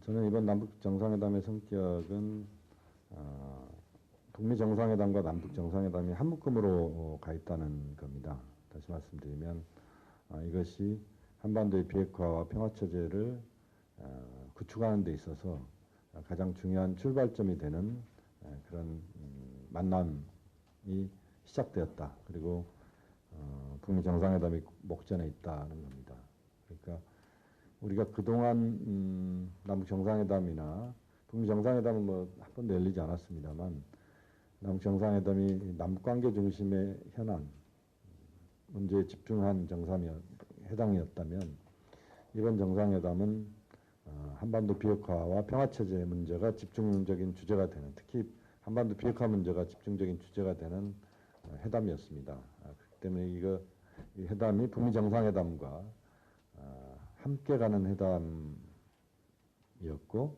저는 이번 남북 정상회담의 성격은 북미 정상회담과 남북 정상회담이 한 묶음으로 가 있다는 겁니다. 다시 말씀드리면 이것이 한반도의 비핵화와 평화 체제를 구축하는 데 있어서 가장 중요한 출발점이 되는 그런 만남이 시작되었다. 그리고 북미 정상회담이 목전에 있다는 겁니다. 그러니까 우리가 그동안 남북 정상회담이나 북미 정상회담은 뭐 한 번도 열리지 않았습니다만 남북 정상회담이 남북 관계 중심의 현안 문제에 집중한 회담이었다면 이번 정상회담은 한반도 비핵화와 평화체제 문제가 집중적인 주제가 되는, 특히 한반도 비핵화 문제가 집중적인 주제가 되는 회담이었습니다. 그렇기 때문에 이 회담이 북미 정상회담과 함께 가는 회담이었고,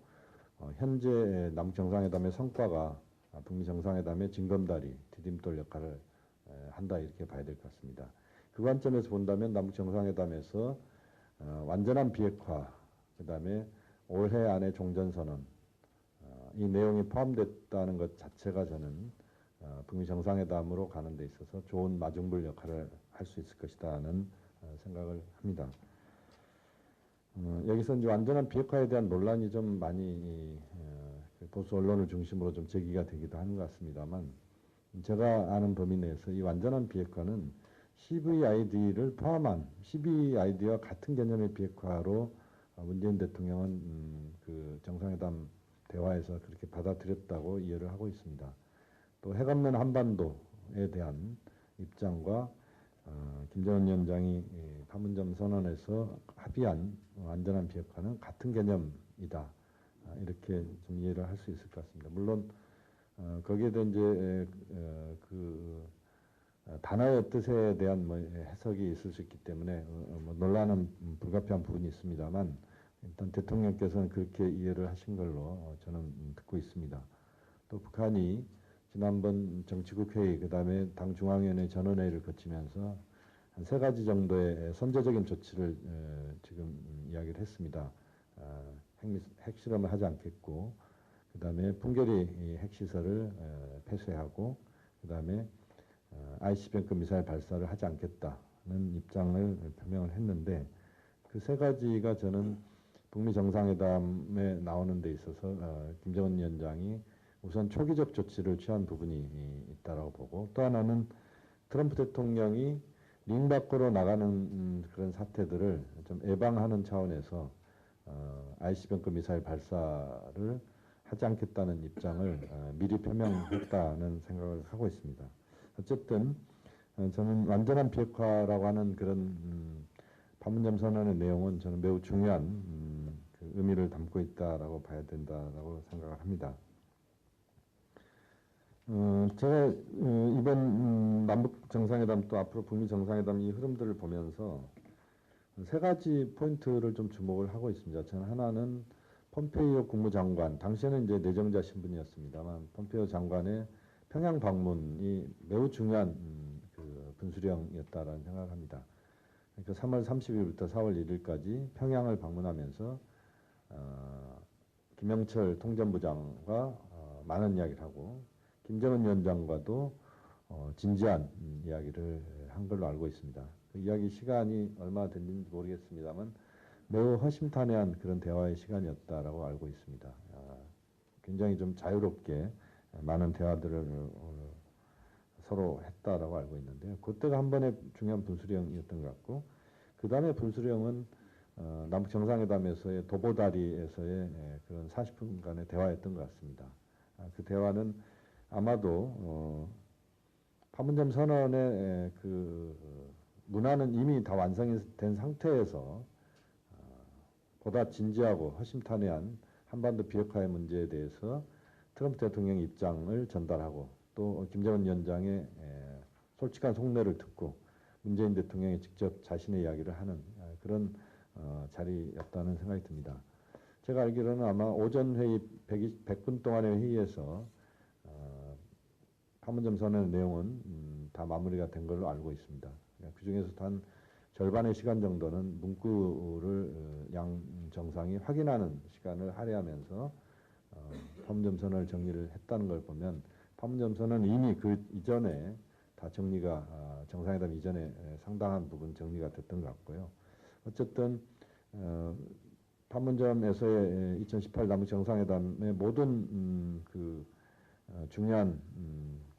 현재 남북 정상회담의 성과가 북미 정상회담의 징검다리, 디딤돌 역할을 한다, 이렇게 봐야 될 것 같습니다. 그 관점에서 본다면 남북 정상회담에서 완전한 비핵화, 그 다음에 올해 안에 종전선언, 이 내용이 포함됐다는 것 자체가 저는 북미 정상회담으로 가는 데 있어서 좋은 마중물 역할을 할 수 있을 것이다는 생각을 합니다. 여기서 이제 완전한 비핵화에 대한 논란이 좀 많이 보수 언론을 중심으로 좀 제기가 되기도 하는 것 같습니다만, 제가 아는 범위 내에서 이 완전한 비핵화는 CVID를 포함한 CVID와 같은 개념의 비핵화로 문재인 대통령은 그 정상회담 대화에서 그렇게 받아들였다고 이해를 하고 있습니다. 또 핵없는 한반도에 대한 입장과 김정은 위원장이 판문점 선언에서 합의한 완전한 비핵화는 같은 개념이다, 이렇게 좀 이해를 할 수 있을 것 같습니다. 물론 거기에 대한 이제 단어의 뜻에 대한 해석이 있을 수 있기 때문에 논란은 불가피한 부분이 있습니다만, 일단 대통령께서는 그렇게 이해를 하신 걸로 저는 듣고 있습니다. 또 북한이 지난번 정치국 회의, 그 다음에 당 중앙위원회 전원회의를 거치면서 한 3가지 정도의 선제적인 조치를 지금 이야기를 했습니다. 핵실험을 하지 않겠고, 그 다음에 풍계리 핵시설을 폐쇄하고, 그 다음에 ICBM급 미사일 발사를 하지 않겠다는 입장을 표명을 했는데, 그 3가지가 저는 북미 정상회담에 나오는 데 있어서 김정은 위원장이 우선 초기적 조치를 취한 부분이 있다라고 보고, 또 하나는 트럼프 대통령이 링 밖으로 나가는 그런 사태들을 좀 예방하는 차원에서 ICBM급 미사일 발사를 하지 않겠다는 입장을 미리 표명했다는 생각을 하고 있습니다. 어쨌든 저는 완전한 비핵화라고 하는 그런 판문점 선언의 내용은 저는 매우 중요한 그 의미를 담고 있다라고 봐야 된다라고 생각을 합니다. 제가 이번 남북 정상회담 또 앞으로 북미 정상회담 이 흐름들을 보면서 3가지 포인트를 좀 주목을 하고 있습니다. 저는 하나는 폼페이오 국무장관, 당시에는 이제 내정자 신분이었습니다만 폼페이오 장관의 평양 방문이 매우 중요한 그 분수령이었다라는 생각을 합니다. 그러니까 3월 30일부터 4월 1일까지 평양을 방문하면서 김영철 통전부장과 많은 이야기를 하고, 김정은 위원장과도 진지한 이야기를 한 걸로 알고 있습니다. 그 이야기 시간이 얼마 됐는지 모르겠습니다만 매우 허심탄회한 그런 대화의 시간이었다라고 알고 있습니다. 굉장히 좀 자유롭게 많은 대화들을 서로 했다라고 알고 있는데요. 그때가 한 번의 중요한 분수령이었던 것 같고, 그 다음에 분수령은 남북 정상회담에서의 도보다리에서의 그런 40분간의 대화였던 것 같습니다. 그 대화는 아마도 판문점 선언의 그 문화는 이미 다 완성이 된 상태에서 보다 진지하고 허심탄회한 한반도 비핵화의 문제에 대해서 트럼프 대통령의 입장을 전달하고, 또 김정은 위원장의 솔직한 속내를 듣고 문재인 대통령이 직접 자신의 이야기를 하는 그런 자리였다는 생각이 듭니다. 제가 알기로는 아마 오전 회의 100분 동안의 회의에서 판문점 선언의 내용은 다 마무리가 된 걸로 알고 있습니다. 그 중에서 단 절반의 시간 정도는 문구를 양 정상이 확인하는 시간을 할애하면서 판문점선언을 정리를 했다는 걸 보면 판문점선언은 이미 그 이전에 다 정리가 정상회담 이전에 상당한 부분 정리가 됐던 것 같고요. 어쨌든 판문점에서의 2018 남북 정상회담의 모든 중요한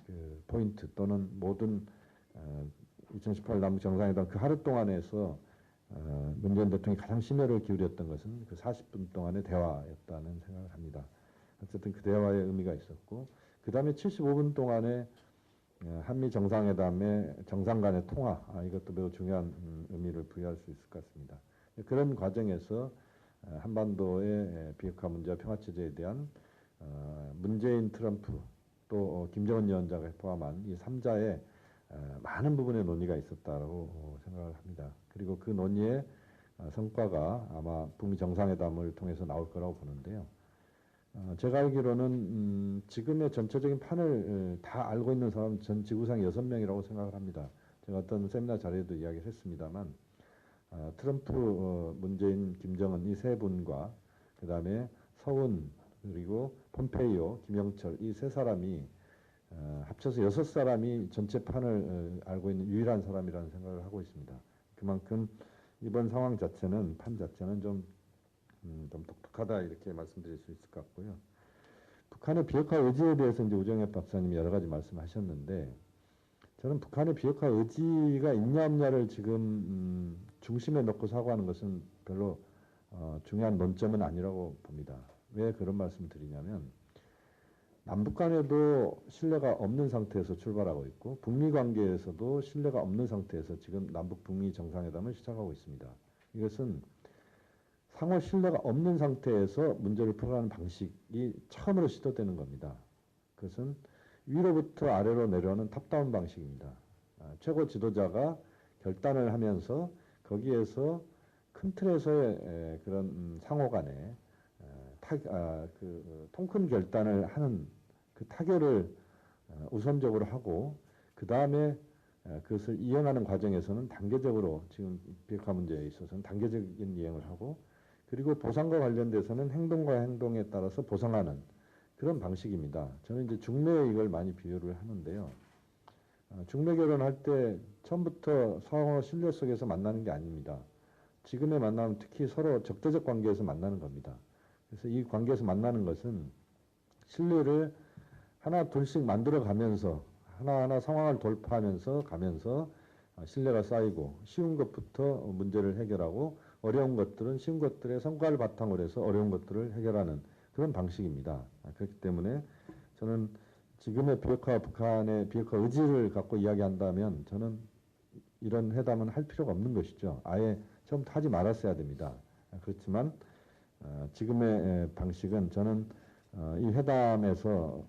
그 포인트 또는 모든 2018 남북 정상회담 그 하루 동안에서 문재인 대통령이 가장 심혈을 기울였던 것은 그 40분 동안의 대화였다는 생각을 합니다. 어쨌든 그 대화의 의미가 있었고 그 다음에 75분 동안의 한미 정상회담의 정상 간의 통화 이것도 매우 중요한 의미를 부여할 수 있을 것 같습니다. 그런 과정에서 한반도의 비핵화 문제와 평화체제에 대한 문재인, 트럼프 또 김정은 위원장을 포함한 이 3자의 많은 부분의 논의가 있었다고 생각을 합니다. 그리고 그 논의의 성과가 아마 북미 정상회담을 통해서 나올 거라고 보는데요. 제가 알기로는 지금의 전체적인 판을 다 알고 있는 사람은 전 지구상 6명이라고 생각을 합니다. 제가 어떤 세미나 자리에도 이야기를 했습니다만 트럼프, 문재인, 김정은 이 세 분과 그 다음에 서훈 그리고 폼페이오, 김영철 이 세 사람이 합쳐서 6사람이 전체 판을 알고 있는 유일한 사람이라는 생각을 하고 있습니다. 그만큼 이번 상황 자체는 판 자체는 좀 독특하다 이렇게 말씀드릴 수 있을 것 같고요. 북한의 비핵화 의지에 대해서 이제 우정엽 박사님이 여러 가지 말씀하셨는데 저는 북한의 비핵화 의지가 있냐 없냐를 지금 중심에 놓고 사고하는 것은 별로 중요한 논점은 아니라고 봅니다. 왜 그런 말씀을 드리냐면 남북 간에도 신뢰가 없는 상태에서 출발하고 있고 북미 관계에서도 신뢰가 없는 상태에서 지금 남북 북미 정상회담을 시작하고 있습니다. 이것은 상호 신뢰가 없는 상태에서 문제를 풀어가는 방식이 처음으로 시도되는 겁니다. 그것은 위로부터 아래로 내려오는 탑다운 방식입니다. 최고 지도자가 결단을 하면서 거기에서 큰 틀에서의 그런 상호 간에 통큰 결단을 하는 그 타결을 우선적으로 하고 그 다음에 그것을 이행하는 과정에서는 단계적으로 지금 비핵화 문제에 있어서는 단계적인 이행을 하고 그리고 보상과 관련돼서는 행동과 행동에 따라서 보상하는 그런 방식입니다. 저는 이제 중매에 이걸 많이 비유를 하는데요. 중매 결혼할 때 처음부터 상호 신뢰 속에서 만나는 게 아닙니다. 지금의 만남은 특히 서로 적대적 관계에서 만나는 겁니다. 그래서 이 관계에서 만나는 것은 신뢰를 하나 둘씩 만들어 가면서 하나하나 상황을 돌파하면서 가면서 신뢰가 쌓이고 쉬운 것부터 문제를 해결하고 어려운 것들은 쉬운 것들의 성과를 바탕으로 해서 어려운 것들을 해결하는 그런 방식입니다. 그렇기 때문에 저는 지금의 비핵화 북한의 비핵화 의지를 갖고 이야기한다면 저는 이런 회담은 할 필요가 없는 것이죠. 아예 처음부터 하지 말았어야 됩니다. 그렇지만 지금의 방식은 저는 이 회담에서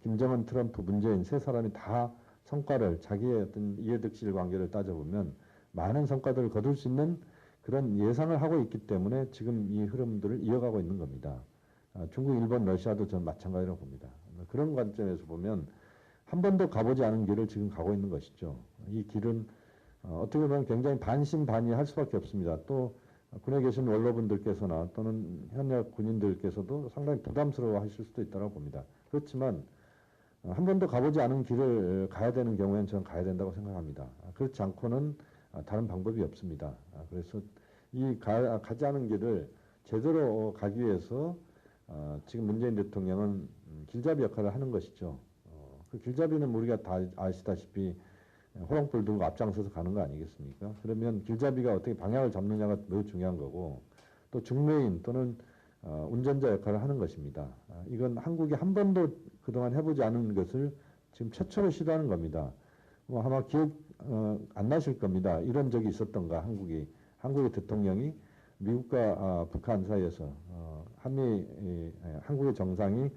김정은, 트럼프, 문재인 세 사람이 다 성과를 자기의 어떤 이해득실 관계를 따져보면 많은 성과들을 거둘 수 있는 그런 예상을 하고 있기 때문에 지금 이 흐름들을 이어가고 있는 겁니다. 중국, 일본, 러시아도 저는 마찬가지라고 봅니다. 그런 관점에서 보면 한 번도 가보지 않은 길을 지금 가고 있는 것이죠. 이 길은 어떻게 보면 굉장히 반신반의할 수밖에 없습니다. 또 군에 계신 원로분들께서나 또는 현역 군인들께서도 상당히 부담스러워 하실 수도 있다고 봅니다. 그렇지만 한 번도 가보지 않은 길을 가야 되는 경우에는 저는 가야 된다고 생각합니다. 그렇지 않고는 다른 방법이 없습니다. 그래서 이 가지 않은 길을 제대로 가기 위해서 지금 문재인 대통령은 길잡이 역할을 하는 것이죠. 그 길잡이는 우리가 다 아시다시피 호롱불 들고 앞장서서 가는 거 아니겠습니까? 그러면 길잡이가 어떻게 방향을 잡느냐가 매우 중요한 거고 또 중매인 또는 운전자 역할을 하는 것입니다. 이건 한국이 한 번도 그동안 해보지 않은 것을 지금 최초로 시도하는 겁니다. 아마 기억 안 나실 겁니다. 이런 적이 있었던가 한국의 대통령이 미국과 북한 사이에서 한국의 정상이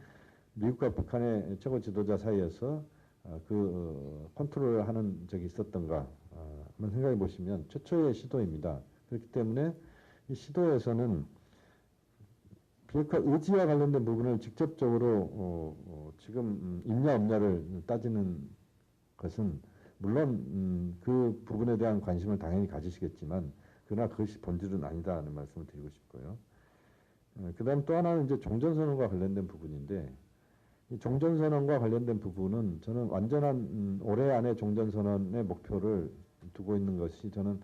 미국과 북한의 최고 지도자 사이에서 컨트롤을 하는 적이 있었던가 한번 생각해 보시면 최초의 시도입니다. 그렇기 때문에 이 시도에서는 비핵화 의지와 관련된 부분을 직접적으로 지금 있냐 없냐를 따지는 것은 물론 그 부분에 대한 관심을 당연히 가지시겠지만 그러나 그것이 본질은 아니다는 말씀을 드리고 싶고요. 그다음 또 하나는 이제 종전선언과 관련된 부분인데 이 종전선언과 관련된 부분은 저는 완전한 올해 안에 종전선언의 목표를 두고 있는 것이 저는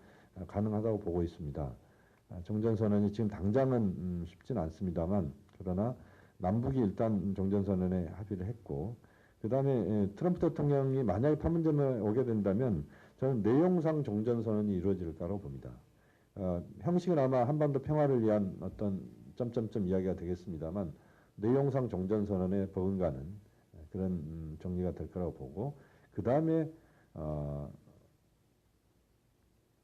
가능하다고 보고 있습니다. 종전선언이 지금 당장은 쉽지는 않습니다만 그러나 남북이 일단 종전선언에 합의를 했고 그 다음에 트럼프 대통령이 만약에 판문점에 오게 된다면 저는 내용상 종전선언이 이루어질 거라고 봅니다. 형식은 아마 한반도 평화를 위한 어떤 점점점 이야기가 되겠습니다만 내용상 종전선언에 버금가는 그런 정리가 될 거라고 보고 그 다음에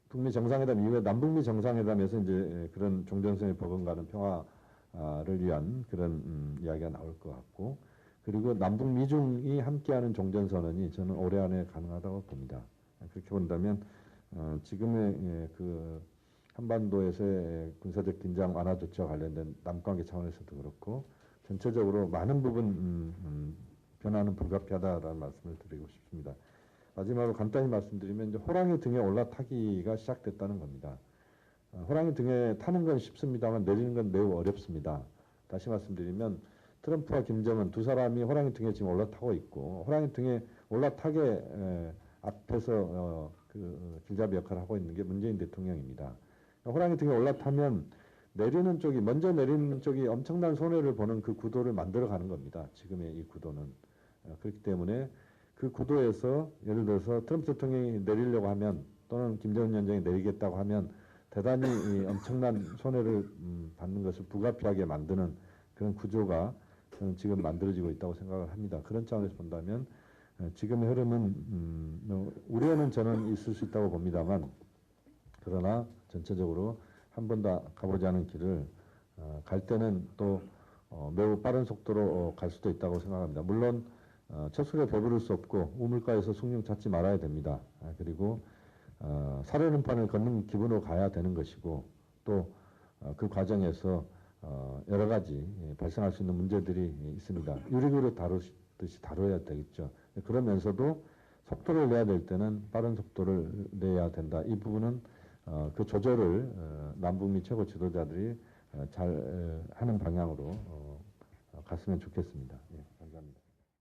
북미 정상회담 이후에 남북미 정상회담에서 이제 그런 종전선언에 버금가는 평화를 위한 그런 이야기가 나올 것 같고 그리고 남북 미중이 함께하는 종전선언이 저는 올해 안에 가능하다고 봅니다. 그렇게 본다면 지금의 그 한반도에서의 군사적 긴장 완화 조치와 관련된 남관계 차원에서도 그렇고 전체적으로 많은 부분 변화는 불가피하다라는 말씀을 드리고 싶습니다. 마지막으로 간단히 말씀드리면 이제 호랑이 등에 올라타기가 시작됐다는 겁니다. 호랑이 등에 타는 건 쉽습니다만 내리는 건 매우 어렵습니다. 다시 말씀드리면 트럼프와 김정은 두 사람이 호랑이 등에 지금 올라타고 있고 호랑이 등에 올라타게 앞에서 그 길잡이 역할을 하고 있는 게 문재인 대통령입니다. 호랑이 등에 올라타면 내리는 쪽이 먼저 내리는 쪽이 엄청난 손해를 보는 그 구도를 만들어가는 겁니다. 지금의 이 구도는 그렇기 때문에 그 구도에서 예를 들어서 트럼프 대통령이 내리려고 하면 또는 김정은 위원장이 내리겠다고 하면 대단히 엄청난 손해를 받는 것을 불가피하게 만드는 그런 구조가 저는 지금 만들어지고 있다고 생각을 합니다. 그런 차원에서 본다면 지금의 흐름은 우려는 저는 있을 수 있다고 봅니다만 그러나 전체적으로 한 번 더 가보지 않은 길을 갈 때는 또 매우 빠른 속도로 갈 수도 있다고 생각합니다. 물론 채술에 배부를 수 없고 우물가에서 숭늉 찾지 말아야 됩니다. 그리고 살얼음판을 걷는 기분으로 가야 되는 것이고 또 그 과정에서 여러 가지 발생할 수 있는 문제들이 있습니다. 유리그릇 다루듯이 다뤄야 되겠죠. 그러면서도 속도를 내야 될 때는 빠른 속도를 내야 된다. 이 부분은 그 조절을 남북미 최고 지도자들이 잘 하는 방향으로 갔으면 좋겠습니다. 예.